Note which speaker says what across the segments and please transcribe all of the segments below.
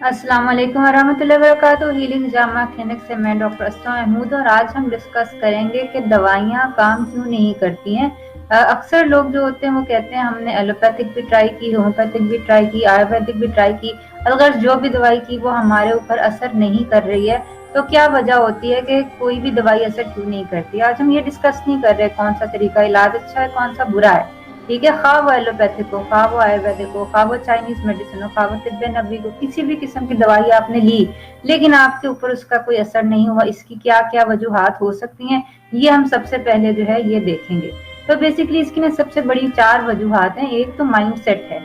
Speaker 1: अस्सलाम वालेकुम वरहमतुल्लाहि वबरकातुहू। हीलिंग जामा क्लिनिक से मैं डॉक्टर अस्मा महमूद और आज हम डिस्कस करेंगे कि दवाइयाँ काम क्यों नहीं करती हैं। अक्सर लोग जो होते हैं वो कहते हैं हमने एलोपैथिक भी ट्राई की, होम्योपैथिक भी ट्राई की, आयुर्वेदिक भी ट्राई की, अगर जो भी दवाई की वो हमारे ऊपर असर नहीं कर रही है तो क्या वजह होती है कि कोई भी दवाई असर क्यों नहीं करती। आज हम ये डिस्कस नहीं कर रहे कौन सा तरीका इलाज अच्छा है कौन सा बुरा है, ठीक है। खा वो एलोपैथिक हो, खा वो आयुर्वेदिक हो, खा वो चाइनीज मेडिसिन हो, खा वो तिब्ब नबी हो, किसी भी किस्म की दवाई आपने ली लेकिन आपके ऊपर उसका कोई असर नहीं हुआ, इसकी क्या क्या वजूहात हो सकती हैं, ये हम सबसे पहले जो है ये देखेंगे। तो बेसिकली इसकी ना सबसे बड़ी 4 वजूहात हैं। एक तो माइंड सेट है।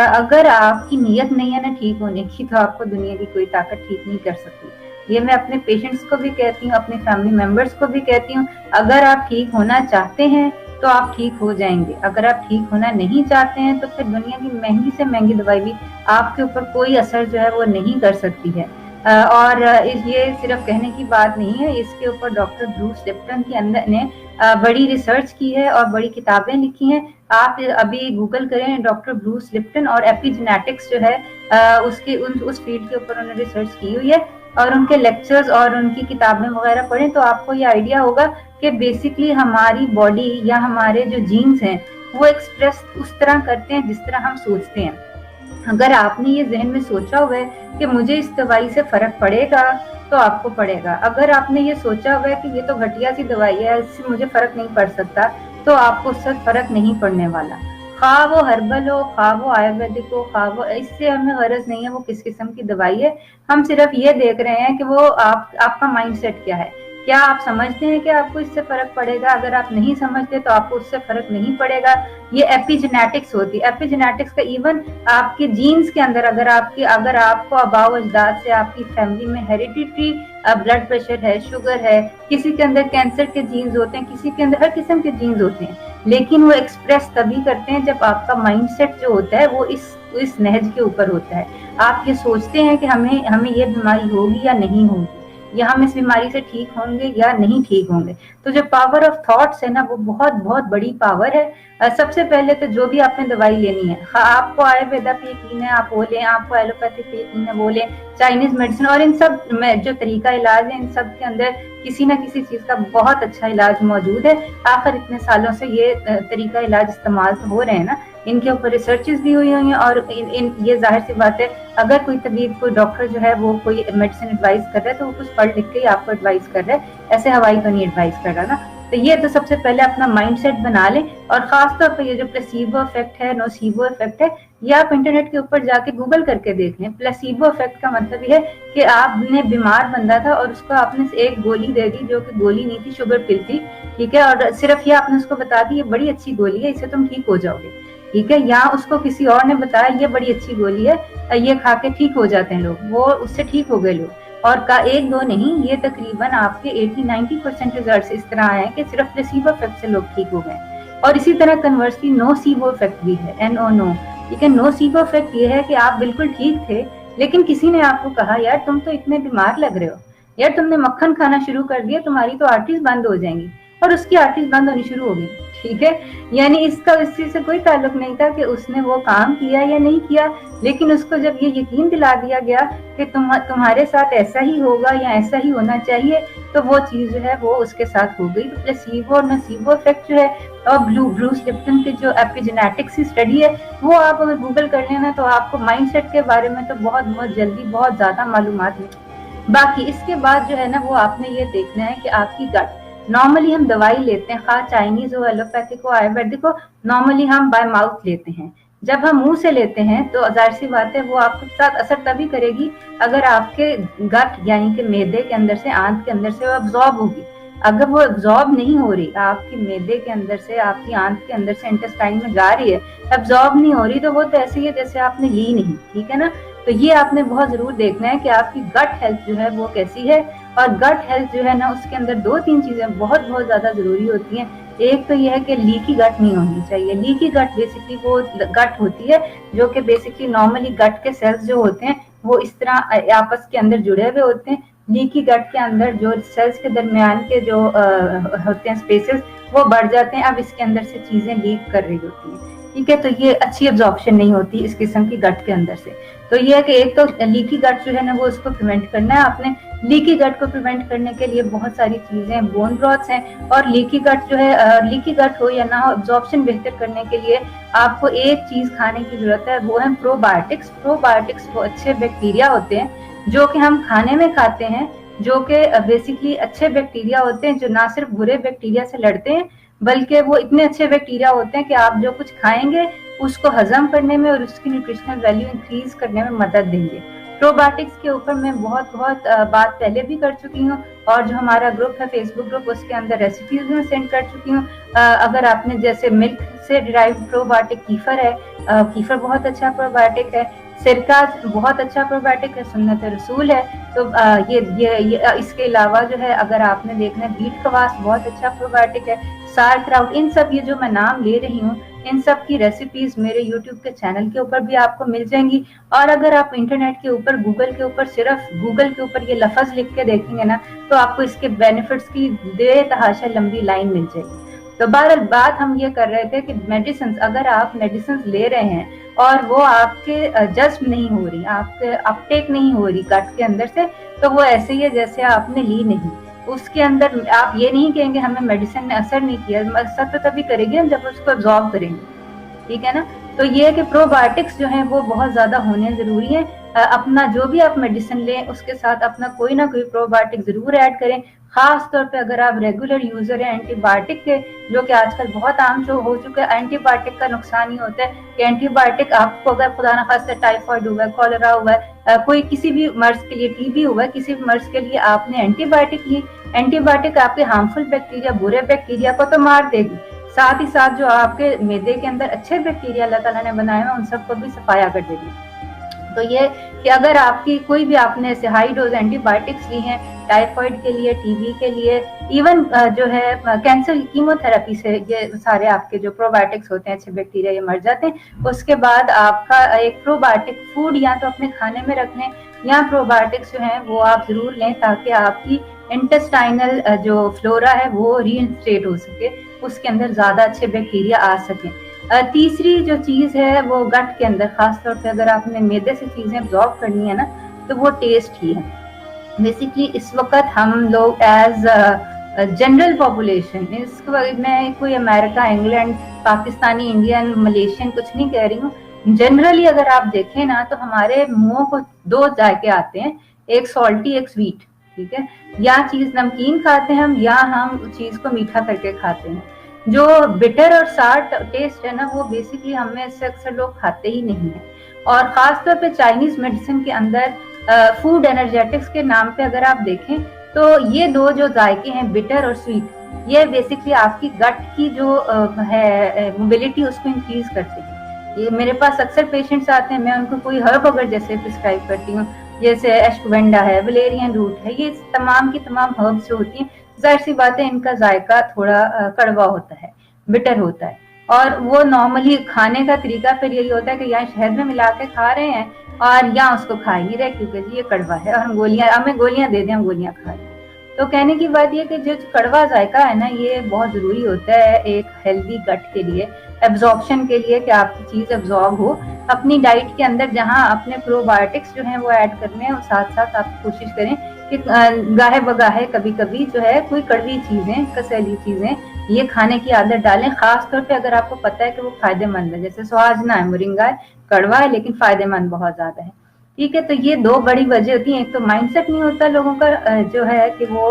Speaker 1: अगर आपकी नीयत नहीं है ना ठीक होने की तो आपको दुनिया की कोई ताकत ठीक नहीं कर सकती। ये मैं अपने पेशेंट्स को भी कहती हूँ, अपने फैमिली मेंबर्स को भी कहती हूँ, अगर आप ठीक होना चाहते हैं तो आप ठीक हो जाएंगे। अगर आप ठीक होना नहीं चाहते हैं तो फिर दुनिया की महंगी से महंगी दवाई भी आपके ऊपर कोई असर जो है वो नहीं कर सकती है। और ये सिर्फ कहने की बात नहीं है, इसके ऊपर डॉक्टर ब्रूस लिप्टन के अंदर ने बड़ी रिसर्च की है और बड़ी किताबें लिखी हैं। आप अभी गूगल करें डॉक्टर ब्रूस लिप्टन और एपिजेनेटिक्स जो है उसके उस फील्ड के ऊपर उन्होंने रिसर्च की हुई है और उनके लेक्चर्स और उनकी किताबें वगैरह पढ़ें तो आपको ये आइडिया होगा कि बेसिकली हमारी बॉडी या हमारे जो जीन्स हैं वो एक्सप्रेस उस तरह करते हैं जिस तरह हम सोचते हैं। अगर आपने ये जहन में सोचा हुआ है कि मुझे इस दवाई से फर्क पड़ेगा तो आपको पड़ेगा। अगर आपने ये सोचा हुआ है कि ये तो घटिया सी दवाई है, इससे मुझे फर्क नहीं पड़ सकता, तो आपको उससे फर्क नहीं पड़ने वाला। खा वो हर्बल हो, खा वो आयुर्वेदिक हो, खा वो, इससे हमें गरज नहीं है वो किस किस्म की दवाई है। हम सिर्फ ये देख रहे हैं कि वो आपका माइंड सेट क्या है। क्या आप समझते हैं कि आपको इससे फर्क पड़ेगा? अगर आप नहीं समझते तो आपको उससे फर्क नहीं पड़ेगा। ये एपिजेनेटिक्स होती है। एपिजेनेटिक्स का इवन आपके जीन्स के अंदर अगर आपको आबाओ अजदाद से आपकी फैमिली में हेरिडिटरी ब्लड प्रेशर है, शुगर है, किसी के अंदर कैंसर के जीन्स होते हैं, किसी के अंदर हर किस्म के जीन्स होते हैं, लेकिन वो एक्सप्रेस तभी करते हैं जब आपका माइंड सेट जो होता है वो इस नहज के ऊपर होता है। आप ये सोचते हैं कि हमें ये बीमारी होगी या नहीं होगी, या हम इस बीमारी से ठीक होंगे या नहीं ठीक होंगे। तो जो पावर ऑफ थॉट्स है ना वो बहुत बहुत बड़ी पावर है। सबसे पहले तो जो भी आपने दवाई लेनी है, आपको आयुर्वेदा पे यकीन है आप वो लें, आपको एलोपैथिक पे यकीन है वो लें, चाइनीज मेडिसिन और इन सब में जो तरीका इलाज है इन सब के अंदर किसी ना किसी चीज का बहुत अच्छा इलाज मौजूद है। आखिर इतने सालों से ये तरीका इलाज इस्तेमाल तो हो रहे हैं ना, इनके ऊपर रिसर्चेस भी हुई हुई हैं और ये जाहिर सी बात है अगर कोई तबीब कोई डॉक्टर जो है वो कोई मेडिसिन एडवाइस कर रहा है तो वो कुछ पढ़ लिख के ही आपको एडवाइस कर रहा है, ऐसे हवाई तो नहीं एडवाइस कर रहा ना। तो ये तो सबसे पहले अपना माइंड सेट बना लें। और खास तौर पर ये जो प्लेसीबो इफेक्ट है, नोसीबो इफेक्ट है, ये आप इंटरनेट के ऊपर जाके गूगल करके देख लें। प्लेसीबो इफेक्ट का मतलब ये है कि आपने बीमार बंदा था और उसको आपने एक गोली दे दी जो कि गोली नहीं थी, शुगर पिल थी, ठीक है, और सिर्फ ये आपने उसको बता दी ये बड़ी अच्छी गोली है, इससे तुम ठीक हो जाओगे, ठीक है। या उसको किसी और ने बताया ये बड़ी अच्छी गोली है, ये खा के ठीक हो जाते हैं लोग, वो उससे ठीक हो गए लोग। और का एक दो नहीं, ये तकरीबन आपके 80-90% रिजल्ट्स इस तरह आए कि सिर्फ प्लेसीबो इफेक्ट से लोग ठीक हो गए। और इसी तरह कन्वर्सली नोसीबो इफेक्ट भी है, NO, ठीक है। नोसीबो इफेक्ट ये है कि आप बिल्कुल ठीक थे लेकिन किसी ने आपको कहा यार तुम तो इतने बीमार लग रहे हो, यार तुमने मक्खन खाना शुरू कर दिया, तुम्हारी तो आर्टरीज बंद हो जाएंगी, और उसकी आर्टरीज बंद होनी शुरू हो गई, ठीक है। यानी इसका इस चीज से कोई ताल्लुक नहीं था कि उसने वो काम किया या नहीं किया, लेकिन उसको जब ये यकीन दिला दिया गया कि तुम्हारे साथ ऐसा ही होगा या ऐसा ही होना चाहिए तो वो चीज जो है वो उसके साथ हो गई। तो प्लेसीबो और नसीबो इफेक्ट जो है और ब्रूस लिप्टन की जो एपिजेनेटिक्स की स्टडी है वो आप अगर गूगल कर लेना तो आपको माइंडसेट के बारे में तो बहुत बहुत जल्दी बहुत ज्यादा मालूमात मिलेगी। बाकी इसके बाद जो है ना वो आपने ये देखना है कि आपकी गट, नॉर्मली हम दवाई लेते हैं, खा चाइनीज हो, एलोपैथिक हो, आयुर्वेदिक हो, नॉर्मली हम बाय माउथ लेते हैं। जब हम मुंह से लेते हैं तो जाहिर सी बात है वो आपके साथ असर तभी करेगी अगर आपके गट यानी कि मैदे के अंदर से, आंत के अंदर से वो अब्जॉर्ब होगी। अगर वो अब्जॉर्ब नहीं हो रही, आपके मैदे के अंदर से, आपकी आंत के अंदर से इंटेस्टाइन में जा रही है, अब्जॉर्ब नहीं हो रही, तो वो तो ऐसे ही है जैसे आपने ली नहीं, ठीक है ना। तो ये आपने बहुत जरूर देखना है कि आपकी गट हेल्थ जो है वो कैसी है। और गट हेल्थ जो है ना उसके अंदर 2-3 चीजें बहुत बहुत ज्यादा जरूरी होती हैं। एक तो यह है कि लीकी गट नहीं होनी चाहिए। लीकी गट बेसिकली वो गट होती है जो कि बेसिकली नॉर्मली गट के सेल्स जो होते हैं वो इस तरह आपस के अंदर जुड़े हुए होते हैं। लीकी गट के अंदर जो सेल्स के दरमियान के जो होते हैं स्पेसेस वो बढ़ जाते हैं, अब इसके अंदर से चीजें लीक कर रही होती हैं। ठीक है, तो ये अच्छी एब्जॉर्प्शन नहीं होती इस किस्म की गट के अंदर से। तो ये है कि एक तो लीकी गट जो है ना वो उसको प्रिवेंट करना है आपने। लीकी गट को प्रिवेंट करने के लिए बहुत सारी चीजें, बोन ब्रॉथ्स हैं, और लीकी गट जो है, लीकी गट हो या ना हो, एब्जॉर्प्शन बेहतर करने के लिए आपको एक चीज खाने की जरूरत है, वो है प्रोबायोटिक्स। प्रोबायोटिक्स वो अच्छे बैक्टीरिया होते हैं जो कि हम खाने में खाते हैं, जो कि बेसिकली अच्छे बैक्टीरिया होते हैं जो ना सिर्फ बुरे बैक्टीरिया से लड़ते हैं, बल्कि वो इतने अच्छे बैक्टीरिया होते हैं कि आप जो कुछ खाएंगे उसको हजम करने में और उसकी न्यूट्रिशनल वैल्यू इंक्रीज करने में मदद देंगे। प्रोबायोटिक्स के ऊपर मैं बहुत बात पहले भी कर चुकी हूँ, और जो हमारा ग्रुप है फेसबुक ग्रुप उसके अंदर रेसिपीज भी मैं सेंड कर चुकी हूँ। अगर आपने जैसे मिल्क से डिराइव प्रोबायोटिक कीफर है, कीफर बहुत अच्छा प्रोबायोटिक है, सिरका बहुत अच्छा प्रोबायोटिक है, सुन्नत रसूल है। तो ये इसके अलावा जो है अगर आपने देखना है बीट कवास बहुत अच्छा प्रोबायोटिक है, सारक्राउट, इन सब ये जो मैं नाम ले रही हूँ इन सब की रेसिपीज मेरे यूट्यूब के चैनल के ऊपर भी आपको मिल जाएंगी। और अगर आप इंटरनेट के ऊपर गूगल के ऊपर सिर्फ गूगल के ऊपर ये लफ्ज लिख के देखेंगे ना तो आपको इसके बेनिफिट्स की बेतहाशा लंबी लाइन मिल जाएगी। तो बहरहाल बात हम ये कर रहे थे कि मेडिसिन, अगर आप मेडिसिन ले रहे हैं और वो आपके जज्ब नहीं हो रही, आपके अपटेक नहीं हो रही गट के अंदर से, तो वो ऐसे ही है जैसे आपने ली नहीं। उसके अंदर आप ये नहीं कहेंगे हमें मेडिसिन ने असर नहीं किया, असर तो तभी करेगी हम जब उसको एब्जॉर्ब करेंगे, ठीक है ना। तो ये है कि प्रोबायोटिक्स जो है वो बहुत ज्यादा होने जरूरी है। अपना जो भी आप मेडिसिन लें उसके साथ अपना कोई ना कोई प्रोबायोटिक जरूर ऐड करें। खास तौर पे अगर आप रेगुलर यूजर हैं एंटीबायोटिक के, जो कि आजकल बहुत आम जो हो चुका है। एंटीबायोटिक का नुकसान ये होता है कि एंटीबायोटिक आपको अगर खुदा न खास्ता टाइफाइड हुआ है, कॉलेरा हुआ है, कोई किसी भी मर्ज के लिए, टीबी हुआ है, किसी भी मर्ज के लिए आपने एंटीबायोटिक ली, एंटीबायोटिक आपके हार्मफुल बैक्टीरिया, बुरे बैक्टीरिया को तो मार देगी, साथ ही साथ जो आपके मैदे के अंदर अच्छे बैक्टीरिया अल्लाह ताला ने बनाए हैं उन सबको भी सफाया कर देगी। तो ये कि अगर आपकी कोई भी आपने ऐसे हाई डोज एंटीबायोटिक्स ली हैं टाइफाइड के लिए, टीबी के लिए, इवन जो है कैंसर कीमोथेरेपी से, ये सारे आपके जो प्रोबायोटिक्स होते हैं अच्छे बैक्टीरिया ये मर जाते हैं। उसके बाद आपका एक प्रोबायोटिक फूड या तो अपने खाने में रख लें या प्रोबायोटिक्स जो है वो आप जरूर लें ताकि आपकी इंटेस्टाइनल जो फ्लोरा है वो रीइंस्टेट हो सके, उसके अंदर ज्यादा अच्छे बैक्टीरिया आ सकें। तीसरी जो चीज है वो गट के अंदर, खासतौर पे अगर आपने मैदे से चीजें एब्जॉर्ब करनी है ना तो वो टेस्ट ही है। बेसिकली इस वक्त हम लोग एज जनरल पॉपुलेशन, इसको मैं कोई America, England, Pakistani, Indian, Malaysian कुछ नहीं कह रही हूँ, जनरली अगर आप देखें ना तो हमारे मुंह को दो जायके आते हैं, एक सॉल्टी एक स्वीट, ठीक है। या चीज नमकीन खाते हैं हम या हम चीज को मीठा करके खाते हैं। जो बिटर और सार टेस्ट है ना वो बेसिकली हमें से अक्सर लोग खाते ही नहीं है। और खासतौर पे चाइनीज मेडिसिन के अंदर फूड एनर्जेटिक्स के नाम पे अगर आप देखें तो ये दो जो जायके हैं बिटर और स्वीट, ये बेसिकली आपकी गट की जो है मोबिलिटी उसको इंक्रीज करते हैं। ये मेरे पास अक्सर पेशेंट्स आते हैं, मैं उनको कोई हर्ब अगर जैसे प्रिस्क्राइब करती हूँ, जैसे एश्वेंडा है, वलेरियन रूट है, ये तमाम की तमाम हर्ब्स जो होती हैं, जाहिर सी बात है इनका जायका थोड़ा कड़वा होता है, बिटर होता है। और वो नॉर्मली खाने का तरीका फिर यही होता है कि यहाँ शहद में मिला के खा रहे हैं और यहाँ उसको खा ही रहे क्योंकि जी ये कड़वा है और हम हमें गोलियां दे दें, हम गोलियां खा रहे हैं। तो कहने की बात ये कि जो कड़वा जायका है ना ये बहुत जरूरी होता है एक हेल्दी गट के लिए, एब्जॉर्प्शन के लिए, कि आपकी चीज एब्जॉर्ब हो अपनी डाइट के अंदर। जहाँ अपने प्रोबायोटिक्स जो है वो ऐड करने हैं और साथ साथ आप कोशिश करें कि गाहे बगाहे कभी कभी जो है कोई कड़वी चीजें, कसैली चीजें ये खाने की आदत डालें। खास तौर पे अगर आपको पता है कि वो फायदेमंद है, जैसे सुहाजना है, मोरिंगा है, कड़वा है लेकिन फायदेमंद बहुत ज्यादा है, ठीक है। तो ये दो बड़ी वजह होती है, एक तो माइंडसेट नहीं होता लोगों का जो है कि वो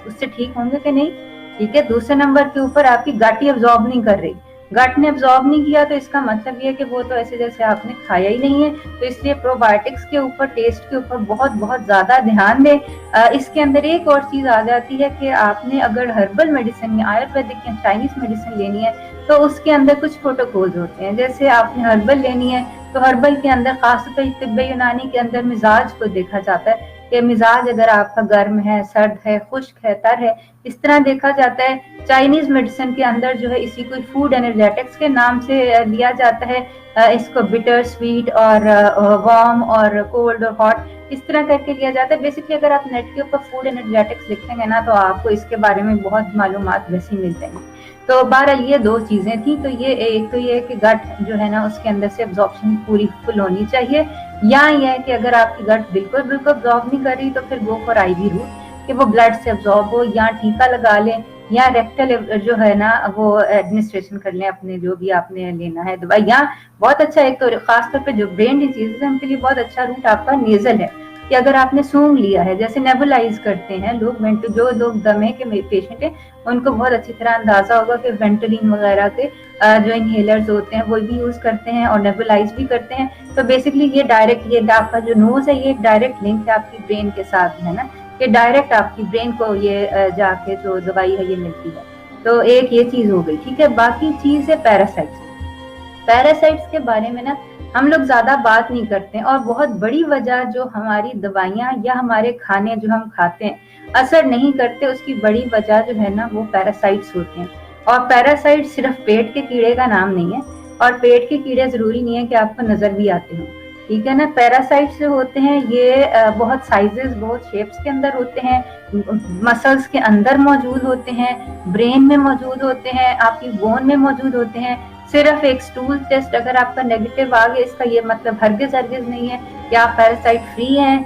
Speaker 1: उससे ठीक होंगे कि नहीं, ठीक है। दूसरे नंबर के ऊपर आपकी गट ही एब्जॉर्ब नहीं कर रही, गट ने एब्जॉर्ब नहीं किया तो इसका मतलब ये कि वो तो ऐसे जैसे आपने खाया ही नहीं है। तो इसलिए प्रोबायोटिक्स के ऊपर, टेस्ट के ऊपर बहुत बहुत ज्यादा ध्यान दें। इसके अंदर एक और चीज आ जाती है कि आपने अगर हर्बल मेडिसिन या आयुर्वेदिक या चाइनीज मेडिसिन लेनी है तो उसके अंदर कुछ प्रोटोकॉल्स होते हैं। जैसे आपने हर्बल लेनी है तो हर्बल के अंदर खासतौर पर तिब्बे यूनानी के अंदर मिजाज को देखा जाता है कि मिजाज अगर आपका गर्म है, सर्द है, खुश्क है, तर है, इस तरह देखा जाता है। चाइनीज मेडिसिन के अंदर जो है इसी को फूड एनर्जेटिक्स के नाम से लिया जाता है, इसको बिटर, स्वीट और वार्म और कोल्ड और हॉट इस तरह करके लिया जाता है। बेसिकली अगर आप नेट के ऊपर फूड एनर्जेटिक्स लिखेंगे ना तो आपको इसके बारे में बहुत मालूमात वैसी मिल जाएंगी। تو بہرحال یہ دو چیزیں تھیں. تو یہ ایک تو یہ کہ گٹ جو ہے نا اس کے اندر سے ابزارپشن پوری فل ہونی چاہیے, یا یہ ہے کہ اگر آپ کی گٹ بالکل ابزارب نہیں کر رہی تو پھر go for I we wrote, کہ وہ بلڈ سے ابزارب ہو, یا ٹیکا لگا لیں, یا ریکٹل جو ہے نا وہ ایڈمنسٹریشن کر لیں اپنے جو بھی آپ نے لینا ہے دوائی. یا بہت اچھا ایک تو خاص طور پہ جو برین ڈیزیز ہے ان کے لیے بہت اچھا روٹ آپ کا نیزل ہے, کہ اگر آپ نے سونگ لیا ہے, جیسے نیبولائز کرتے ہیں لوگ, جو لوگ دمے کے پیشنٹ ہیں ان کو بہت اچھی طرح اندازہ ہوگا کہ وینٹولین وغیرہ کے جو انہیلرز ہوتے ہیں وہ بھی یوز کرتے ہیں اور نیبولائز بھی کرتے ہیں. تو بیسکلی یہ ڈائریکٹ, یہ آپ کا جو نوز ہے یہ ڈائریکٹ لنک ہے آپ کی برین کے ساتھ, ہے نا, کہ ڈائریکٹ آپ کی برین کو یہ جا کے جو دوائی ہے یہ ملتی ہے. تو ایک یہ چیز ہو گئی, ٹھیک ہے. باقی چیز ہے پیراسائٹس. پیراسائٹس کے بارے میں نا ہم لوگ زیادہ بات نہیں کرتے, اور بہت بڑی وجہ جو ہماری دوائیاں یا ہمارے کھانے جو ہم کھاتے ہیں اثر نہیں کرتے, اس کی بڑی وجہ جو ہے نا وہ پیراسائٹس ہوتے ہیں. اور پیراسائٹ صرف پیٹ کے کیڑے کا نام نہیں ہے, اور پیٹ کے کیڑے ضروری نہیں ہے کہ آپ کو نظر بھی آتے ہوں, ٹھیک ہے نا. پیراسائٹس جو ہوتے ہیں یہ بہت سائزز, بہت شیپس کے اندر ہوتے ہیں, مسلس کے اندر موجود ہوتے ہیں, برین میں موجود ہوتے ہیں, آپ کی بون میں موجود ہوتے ہیں. صرف ایک سٹول ٹیسٹ اگر آپ کا نیگیٹو آ گیا, اس کا یہ مطلب ہرگز نہیں ہے کہ آپ پیراسائٹ فری ہیں.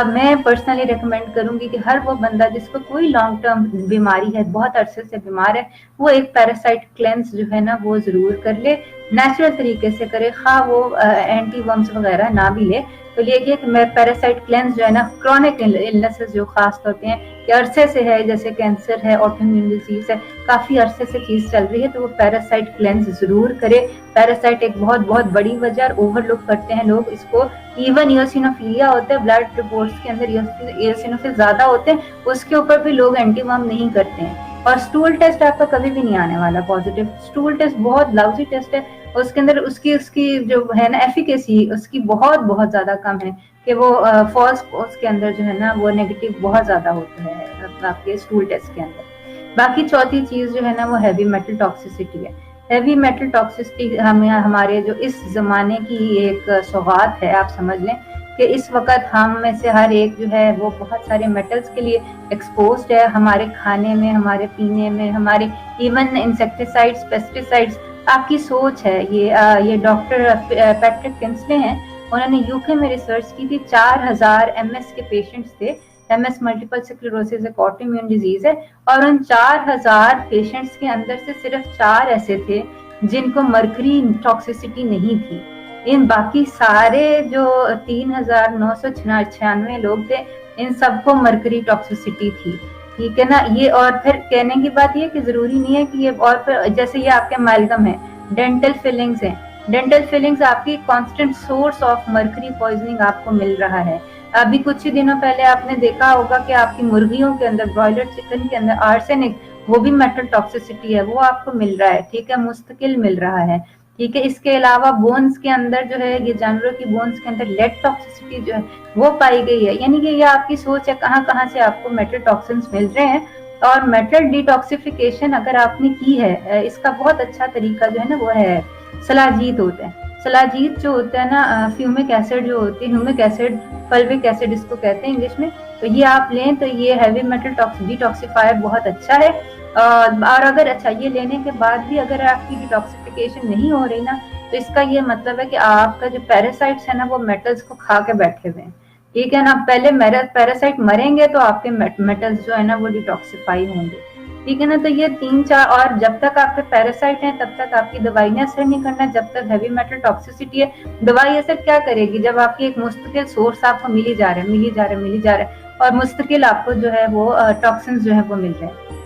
Speaker 1: میں پرسنلی ریکمینڈ کروں گی کہ ہر وہ بندہ جس کو کوئی لانگ ٹرم بیماری ہے, بہت عرصے سے بیمار ہے, وہ ایک پیراسائٹ کلینس جو ہے نا وہ ضرور کر لے, نیچرل طریقے سے کرے, خواہ وہ اینٹی ورمز وغیرہ نہ بھی لے. تو لیکن کہ پیراسائٹ کلینس جو ہے نا کرونک النیسز جو خاص طور پہ ہیں کہ عرصے سے ہے, جیسے کینسر ہے, آٹو امیون ڈیزیز ہے, کافی عرصے سے چیز چل رہی ہے, تو وہ پیراسائٹ کلینس ضرور کرے. پیراسائٹ ایک بہت بڑی وجہ, اوور لک کرتے ہیں لوگ اس کو. ایون ایوسینوفیلیا ہوتا ہے, بلڈ رپورٹس کے اندر ایوسینوفیل زیادہ ہوتے ہیں, اس کے اوپر بھی لوگ اینٹی ورم نہیں کرتے ہیں. اور سٹول ٹیسٹ آپ کا کبھی بھی نہیں آنے والا پازیٹیو. سٹول ٹیسٹ بہت لاؤزی ٹیسٹ ہے, اس کے اندر اس کی جو ہے نا ایفیکیسی اس کی بہت زیادہ کم ہے, کہ وہ فالس اس کے اندر جو ہے نا وہ نیگیٹو بہت زیادہ ہوتا ہے آپ کے سٹول ٹیسٹ کے اندر. باقی چوتھی چیز جو ہے نا وہ ہیوی میٹل ٹاکسیسٹی ہے. ہیوی میٹل ٹاکسیسٹی ہمارے جو اس زمانے کی ایک سوغات ہے, آپ سمجھ لیں کہ اس وقت ہم میں سے ہر ایک جو ہے وہ بہت سارے میٹلز کے لیے ایکسپوزڈ ہے, ہمارے کھانے میں, ہمارے پینے میں, ہمارے ایون انسیکٹیسائڈز, پیسٹیسائڈز. آپ کی سوچ ہے, یہ ڈاکٹر پیٹرک کنسلے ہیں, انہوں نے UK میں ریسرچ کی تھی. 4000 MS کے پیشنٹس تھے. MS ملٹیپل اسکلیروسس ایک آٹو امیون ڈیزیز ہے, اور ان 4000 پیشنٹس کے اندر سے صرف 4 ایسے تھے جن کو مرکری ٹاکسیسٹی نہیں تھی. ان باقی سارے جو 3996 لوگ تھے, ان سب کو مرکری ٹاکسیسٹی تھی, ٹھیک ہے نا. یہ اور پھر کہنے کی بات یہ کہ ضروری نہیں ہے کہ یہ, اور پھر جیسے یہ آپ کے امالگم ہے, ڈینٹل فلنگز ہیں, ڈینٹل فلنگز آپ کی constant source of mercury poisoning آپ کو مل رہا ہے. ابھی کچھ ہی دنوں پہلے آپ نے دیکھا ہوگا کہ آپ کی مرغیوں کے اندر, برائلر چکن کے اندر آرسینک, وہ بھی میٹل ٹاکسیسٹی ہے, وہ آپ کو مل رہا ہے, ٹھیک ہے, مستقل مل رہا ہے, ٹھیک ہے. اس کے علاوہ بونز کے اندر جو ہے, یہ جانوروں کی بونز کے اندر لیڈ ٹاکسیسٹی جو ہے وہ پائی گئی ہے. یعنی کہ یہ آپ کی سوچ ہے کہاں سے آپ کو میٹل ٹاکسنز مل رہے ہیں. اور میٹل ڈیٹاکسیفیکیشن اگر آپ نے کی ہے, اس کا بہت اچھا طریقہ جو ہے نا وہ ہے سلاجید ہوتا ہے. سلاجید جو ہوتا ہے نا, فیومک ایسڈ جو ہوتی ہے, ہیومک ایسڈ, فلوک ایسڈ اس کو کہتے ہیں انگلش میں, تو یہ آپ لیں تو یہ ہیوی میٹل ڈیٹاکسیفائر بہت اچھا ہے. اور اگر اچھا یہ لینے کے بعد بھی اگر آپ کی ڈیٹاکسیفیکیشن نہیں ہو رہی نا, تو اس کا یہ مطلب ہے کہ آپ کا جو پیراسائٹس ہے نا وہ میٹلز کو کھا کے بیٹھے ہوئے ہیں, ٹھیک ہے نا. پہلے پیراسائٹ مریں گے تو آپ کے میٹلز جو ہے نا وہ ڈیٹاکسیفائی ہوں گے, ٹھیک ہے نا. تو یہ 3-4, اور جب تک آپ کے پیراسائٹ ہیں تب تک آپ کی دوائی نے اثر نہیں کرنا. جب تک ہیوی میٹل ٹاکسیسٹی ہے, دوائی اثر کیا کرے گی جب آپ کی ایک مستقل سورس آپ کو ملی جا رہا ہے, اور مستقل آپ کو جو ہے وہ ٹاکسنز جو ہے وہ مل رہے ہیں.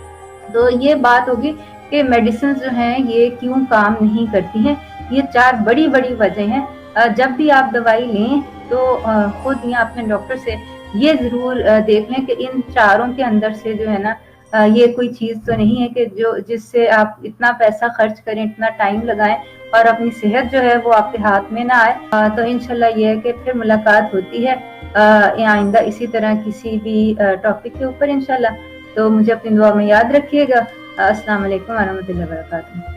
Speaker 1: تو یہ بات ہوگی کہ میڈیسنز جو ہیں یہ کیوں کام نہیں کرتی ہیں. یہ 4 بڑی وجہ ہیں. جب بھی آپ دوائی لیں تو خود یا اپنے ڈاکٹر سے یہ ضرور دیکھ لیں کہ ان 4 کے اندر سے جو ہے نا یہ کوئی چیز تو نہیں ہے کہ جس سے آپ اتنا پیسہ خرچ کریں, اتنا ٹائم لگائیں, اور اپنی صحت جو ہے وہ آپ کے ہاتھ میں نہ آئے. تو انشاءاللہ یہ ہے کہ پھر ملاقات ہوتی ہے آئندہ اسی طرح کسی بھی ٹاپک کے اوپر انشاءاللہ. تو مجھے اپنی دعا میں یاد رکھیے گا. السلام علیکم ورحمۃ اللہ وبرکاتہ.